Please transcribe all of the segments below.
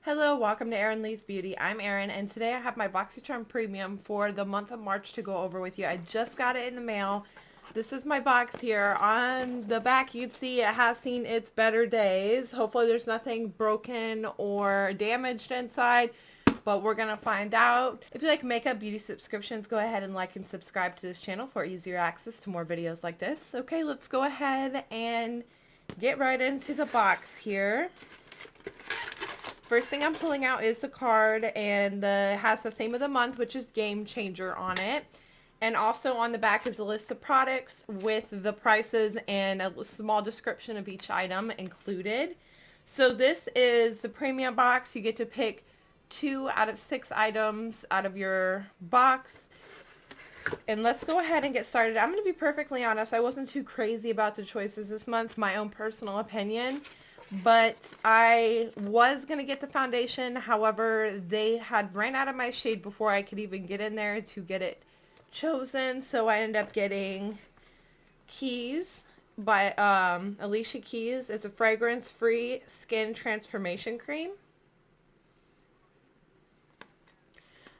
Hello, welcome to Erin Lee's Beauty. I'm Erin, and today I have my Boxycharm Premium for the month of March to go over with you. I just got it in the mail. This is my box here. On the back, you'd see it has seen its better days. Hopefully there's nothing broken or damaged inside, but we're going to find out. If you like makeup beauty subscriptions, go ahead and like and subscribe to this channel for easier access to more videos like this. Okay, let's go ahead and get right into the box here. First thing I'm pulling out is the card, and has the theme of the month, which is Game Changer, on it. And also on the back is a list of products with the prices and a small description of each item included. So this is the premium box. You get to pick 2 out of 6 items out of your box. And let's go ahead and get started. I'm going to be perfectly honest. I wasn't too crazy about the choices this month, my own personal opinion. But I was going to get the foundation. However, they had ran out of my shade before I could even get in there to get it chosen. So I ended up getting Keys by Alicia Keys. It's a fragrance-free skin transformation cream.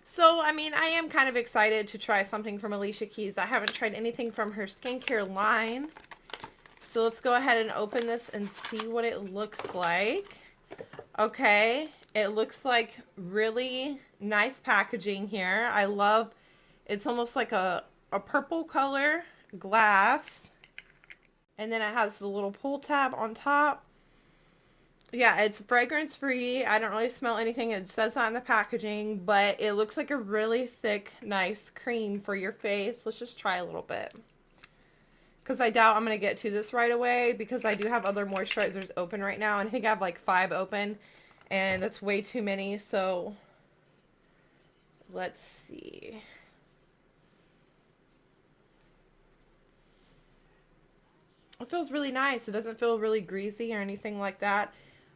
So, I mean, I am kind of excited to try something from Alicia Keys. I haven't tried anything from her skincare line. So let's go ahead and open this and see what it looks like. Okay, it looks like really nice packaging here. I love, it's almost like a purple color glass. And then it has the little pull tab on top. Yeah, it's fragrance free. I don't really smell anything. It says that in the packaging, but it looks like a really thick, nice cream for your face. Let's just try a little bit. Because I doubt I'm going to get to this right away because I do have other moisturizers open right now. And I think I have like 5 open. And that's way too many. So let's see. It feels really nice. It doesn't feel really greasy or anything like that.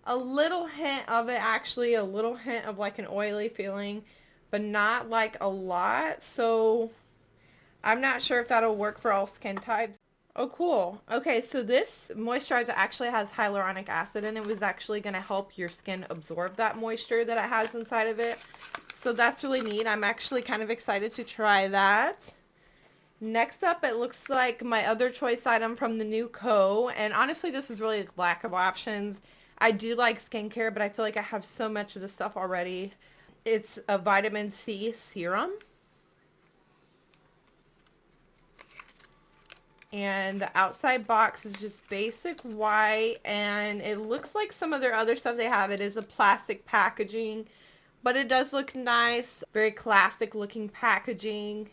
A little hint of it, actually. A little hint of like an oily feeling. But not like a lot. So I'm not sure if that'll work for all skin types. Oh, cool. Okay, so this moisturizer actually has hyaluronic acid in it. It was actually going to help your skin absorb that moisture that it has inside of it. So that's really neat. I'm actually kind of excited to try that. Next up, it looks like my other choice item from the new Co. And honestly, this is really a lack of options. I do like skincare, but I feel like I have so much of the stuff already. It's a vitamin C serum. And the outside box is just basic white, and it looks like some of their other stuff they have. It is a plastic packaging, but it does look nice. Very classic looking packaging.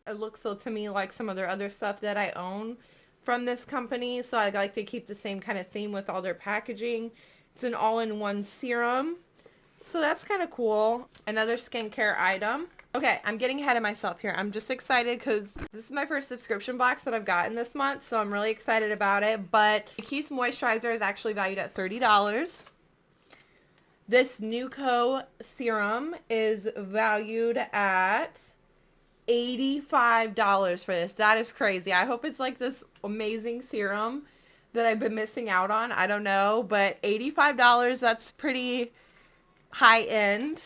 It looks so to me like some of their other stuff that I own from this company, so I like to keep the same kind of theme with all their packaging. It's an all-in-one serum, so that's kind of cool. Another skincare item. Okay, I'm getting ahead of myself here. I'm just excited because this is my first subscription box that I've gotten this month, so I'm really excited about it. But the Keys moisturizer is actually valued at $30. This Nuco serum is valued at $85 for this. That is crazy. I hope it's like this amazing serum that I've been missing out on. I don't know, but $85, that's pretty high end.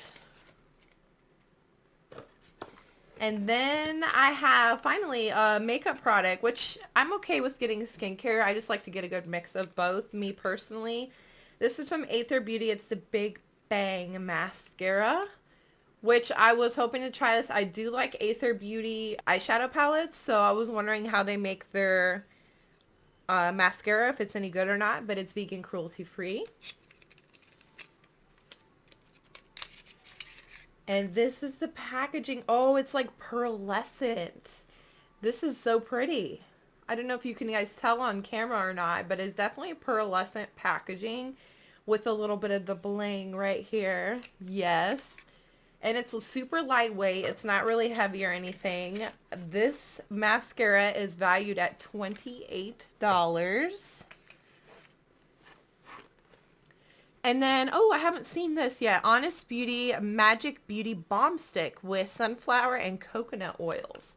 And then I have finally a makeup product, which I'm okay with getting skincare. I just like to get a good mix of both, me personally. This is from Aether Beauty. It's the Big Bang Mascara, which I was hoping to try this. I do like Aether Beauty eyeshadow palettes, so I was wondering how they make their mascara, if it's any good or not, but it's vegan, cruelty free. And this is the packaging. Oh, it's like pearlescent. This is so pretty. I don't know if you can guys tell on camera or not, but it's definitely pearlescent packaging with a little bit of the bling right here. Yes. And it's super lightweight. It's not really heavy or anything. This mascara is valued at $28. And then, oh, I haven't seen this yet. Honest Beauty Magic Beauty Balm Stick with sunflower and coconut oils.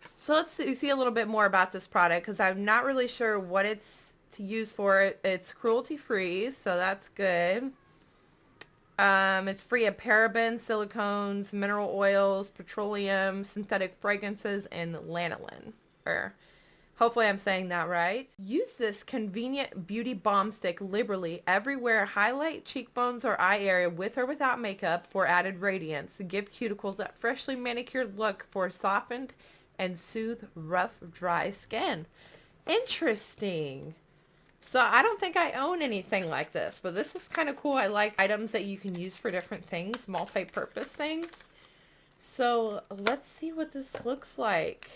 So let's see a little bit more about this product because I'm not really sure what it's to use for. It's cruelty free, so that's good. It's free of parabens, silicones, mineral oils, petroleum, synthetic fragrances, and lanolin. Or hopefully I'm saying that right. Use this convenient beauty balm stick liberally everywhere. Highlight cheekbones or eye area with or without makeup for added radiance. Give cuticles that freshly manicured look for softened and soothe rough, dry skin. Interesting. So I don't think I own anything like this, but this is kind of cool. I like items that you can use for different things, multi-purpose things. So let's see what this looks like.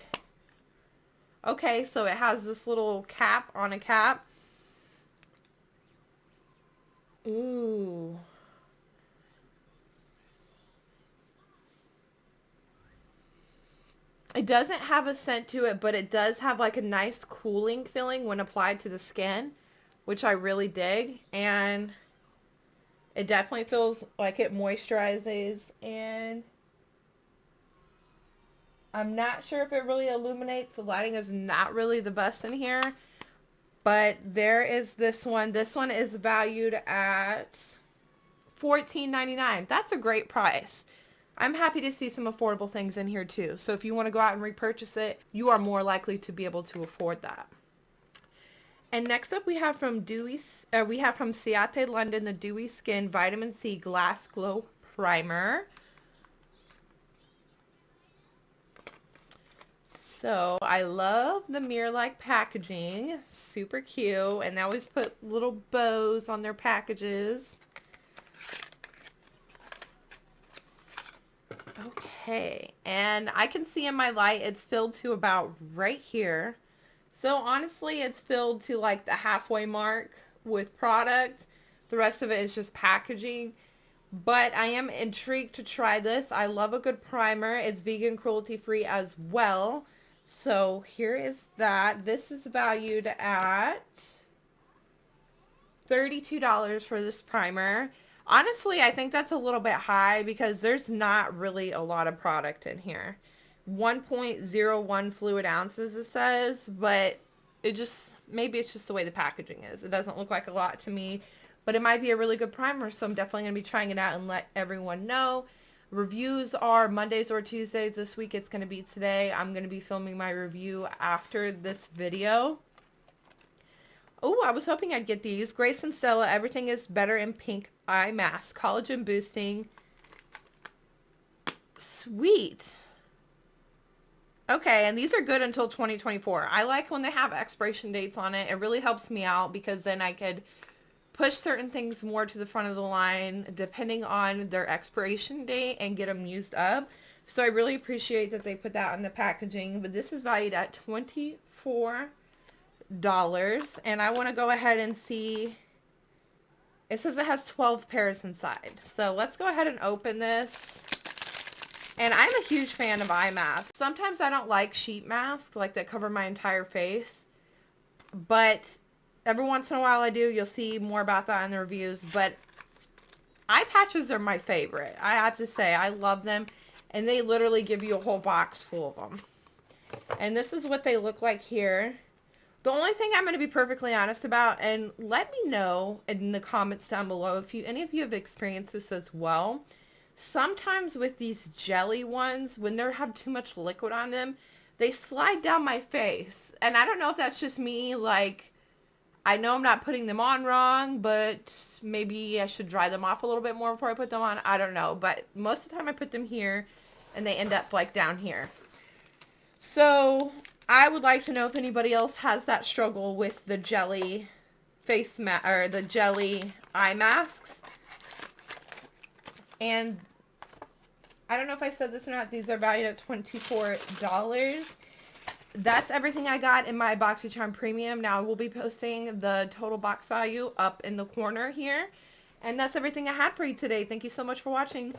Okay, so it has this little cap on a cap. Ooh. It doesn't have a scent to it, but it does have like a nice cooling feeling when applied to the skin, which I really dig. And it definitely feels like it moisturizes, and I'm not sure if it really illuminates. The lighting is not really the best in here, but there is this one. This one is valued at $14.99. That's a great price. I'm happy to see some affordable things in here too. So if you want to go out and repurchase it, you are more likely to be able to afford that. And next up we have from Ciate London, the Dewy Skin Vitamin C Glass Glow Primer. So I love the mirror-like packaging. Super cute. And they always put little bows on their packages. Okay, and I can see in my light it's filled to about right here. So honestly, it's filled to like the halfway mark with product. The rest of it is just packaging. But I am intrigued to try this. I love a good primer. It's vegan, cruelty-free as well. So here is that. This is valued at $32 for this primer. Honestly, I think that's a little bit high because there's not really a lot of product in here. 1.01 fluid ounces it says, but maybe it's just the way the packaging is. It doesn't look like a lot to me, but it might be a really good primer, so I'm definitely going to be trying it out and let everyone know. Reviews are Mondays or Tuesdays. This week it's going to be today. I'm going to be filming my review after this video. Oh, I was hoping I'd get these. Grace and Stella, Everything is Better in Pink Eye Mask. Collagen boosting. Sweet. Okay, and these are good until 2024. I like when they have expiration dates on it. It really helps me out because then I could push certain things more to the front of the line depending on their expiration date and get them used up. So I really appreciate that they put that on the packaging. But this is valued at $24. And I want to go ahead and see. It says it has 12 pairs inside. So let's go ahead and open this. And I'm a huge fan of eye masks. Sometimes I don't like sheet masks like that cover my entire face. But every once in a while I do. You'll see more about that in the reviews. But eye patches are my favorite. I have to say, I love them. And they literally give you a whole box full of them. And this is what they look like here. The only thing I'm going to be perfectly honest about, and let me know in the comments down below if any of you have experienced this as well. Sometimes with these jelly ones, when they have too much liquid on them, they slide down my face. And I don't know if that's just me, like, I know I'm not putting them on wrong, but maybe I should dry them off a little bit more before I put them on. I don't know. But most of the time I put them here, and they end up, like, down here. So I would like to know if anybody else has that struggle with the jelly or the jelly eye masks. And I don't know if I said this or not. These are valued at $24. That's everything I got in my Boxycharm Premium. Now I will be posting the total box value up in the corner here. And that's everything I had for you today. Thank you so much for watching.